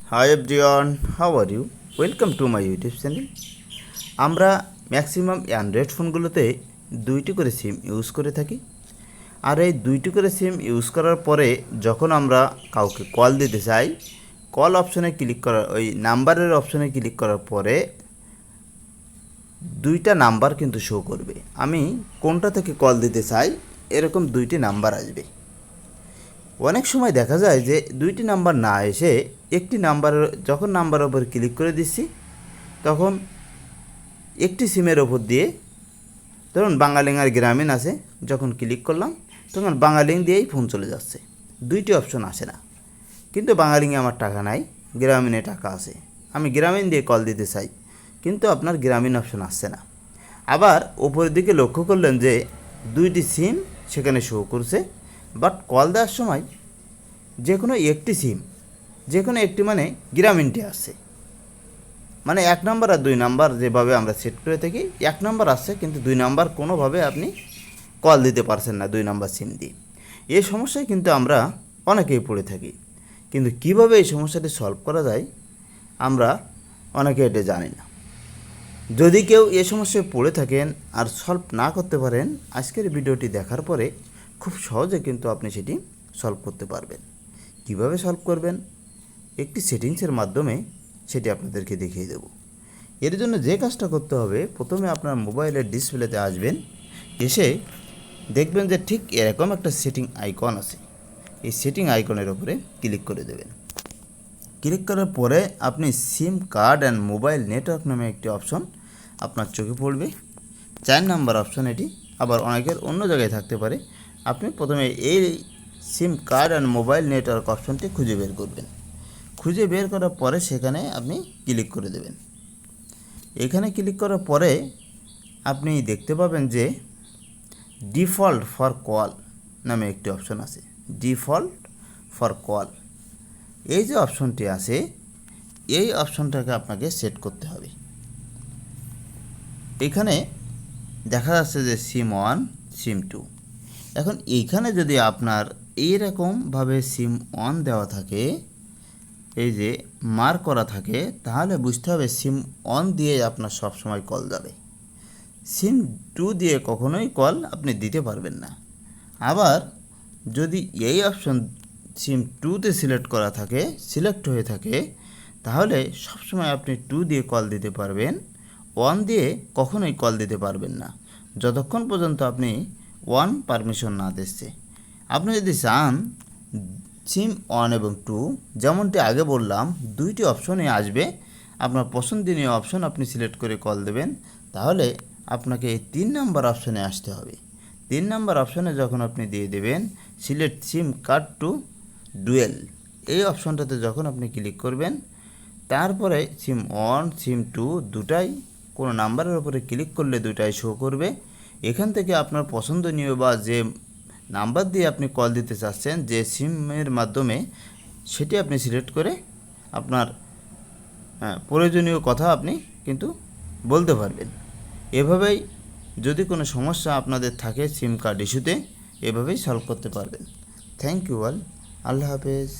Hi everyone, how are you? Welcome to my YouTube channel. আমরা maximum Android ফোনগুলোতে দুইটি করে SIM use করে থাকি। আর এই দুইটি করে সিম ইউজ করার পরে যখন আমরা কাউকে কল দিতে চাই, কল অপশনে ক্লিক করার ওই নাম্বারের অপশনে ক্লিক করার পরে দুইটা নাম্বার কিন্তু শো করবে। আমি কোনটা থেকে কল দিতে চাই এরকম দুইটি নাম্বার আসবে। অনেক সময় দেখা যায় যে দুইটি নাম্বার না এসে একটি নাম্বারের যখন নাম্বারের ওপর ক্লিক করে দিচ্ছি তখন একটি সিমের ওপর দিয়ে ধরুন বাঙালিং আর গ্রামীণ আছে, যখন ক্লিক করলাম তখন বাঙালিং দিয়েই ফোন চলে যাচ্ছে, দুইটি অপশন আসে না। কিন্তু বাঙালিংয়ে আমার টাকা নাই, গ্রামীণে টাকা আছে, আমি গ্রামীণ দিয়ে কল দিতে চাই, কিন্তু আপনার গ্রামীণ অপশন আসছে না। আবার উপরের দিকে লক্ষ্য করলেন যে দুইটি সিম সেখানে শো করছে, বাট কল দেওয়ার সময় যে কোনো একটি সিম, যে কোনো একটি মানে গ্রামীণটি আসছে, মানে এক নাম্বার আর দুই নাম্বার যেভাবে আমরা সেট করে থাকি, এক নাম্বার আসছে কিন্তু দুই নাম্বার কোনোভাবে আপনি কল দিতে পারছেন না দুই নাম্বার সিম দিয়ে। এই সমস্যায় কিন্তু আমরা অনেকেই পড়ে থাকি, কিন্তু কিভাবে এই সমস্যাটি সলভ করা যায় আমরা অনেকে এটা জানি না। যদি কেউ এ সমস্যায় পড়ে থাকেন আর সলভ না করতে পারেন, আজকের ভিডিওটি দেখার পরে খুব সহজে কিন্তু আপনি সেটি সলভ করতে পারবেন। কিভাবে সলভ করবেন একটি সেটিংসের মাধ্যমে সেটি আপনাদেরকে দেখিয়ে দেব। এর জন্য যে কাজটা করতে হবে, প্রথমে আপনার মোবাইলের ডিসপ্লেতে আসবেন, এসে দেখবেন যে ঠিক এরকম একটা সেটিং আইকন আছে, এই সেটিং আইকনের উপরে ক্লিক করে দেবেন। ক্লিক করার পরে আপনি সিম কার্ড অ্যান্ড মোবাইল নেটওয়ার্ক নামে একটি অপশন আপনার চোখে পড়বে, 4 নাম্বার অপশন এটি, আবার অনেকের অন্য জায়গায় থাকতে পারে। আপনি প্রথমে এই সিম কার্ড অ্যান্ড মোবাইল নেটওয়ার্ক অপশনটি খুঁজে বের করবেন। খুঁজে বের করার পরে সেখানে আপনি ক্লিক করে দেবেন। এখানে ক্লিক করার পরে আপনি দেখতে পাবেন যে ডিফল্ট ফর কল নামে একটি অপশন আছে, ডিফল্ট ফর কল। এই যে অপশনটি আছে, এই অপশনটাকে আপনাকে সেট করতে হবে। এখানে দেখা যাচ্ছে যে সিম 1 সিম 2। এখন এইখানে যদি আপনার এইরকমভাবে সিম 1 দেওয়া থাকে, এই যে মার্ক করা থাকে, তাহলে বুঝতে হবে সিম 1 দিয়ে আপনার সব সময় কল যাবে। সিম 2 দিয়ে কখনোই কল আপনি দিতে পারবেন না। আবার যদি এই অপশন সিম 2তে সিলেক্ট করা থাকে, সিলেক্ট হয়ে থাকে, তাহলে সবসময় আপনি 2 দিয়ে কল দিতে পারবেন, 1 দিয়ে কখনোই কল দিতে পারবেন না, যতক্ষণ পর্যন্ত আপনি 1 পারমিশন না দিচ্ছে। আপনি যদি চান সিম 1 এবং 2, যেমনটি আগে বললাম, দুইটি অপশনই আসবে, আপনার পছন্দনীয় অপশন আপনি সিলেক্ট করে কল দেবেন। তাহলে আপনাকে এই 3 নাম্বার অপশনে আসতে হবে। 3 নাম্বার অপশনে যখন আপনি দিয়ে দেবেন select SIM card to dual, এই অপশনটাতে যখন আপনি ক্লিক করবেন, তারপরে সিম 1 সিম 2 দুটাই কোনো নাম্বারের উপরে ক্লিক করলে দুটাই শো করবে। এখান থেকে আপনার পছন্দনীয় বা যে নাম্বার দিয়ে আপনি কল দিতে চাচ্ছেন, যে সিমের মাধ্যমে, সেটি আপনি সিলেক্ট করে আপনার প্রয়োজনীয় কথা আপনি কিন্তু বলতে পারবেন। এভাবেই যদি কোনো সমস্যা আপনাদের থাকে সিম কার্ড ইস্যুতে, এভাবেই সলভ করতে পারবেন। থ্যাংক ইউ অল, আল্লাহ হাফেজ।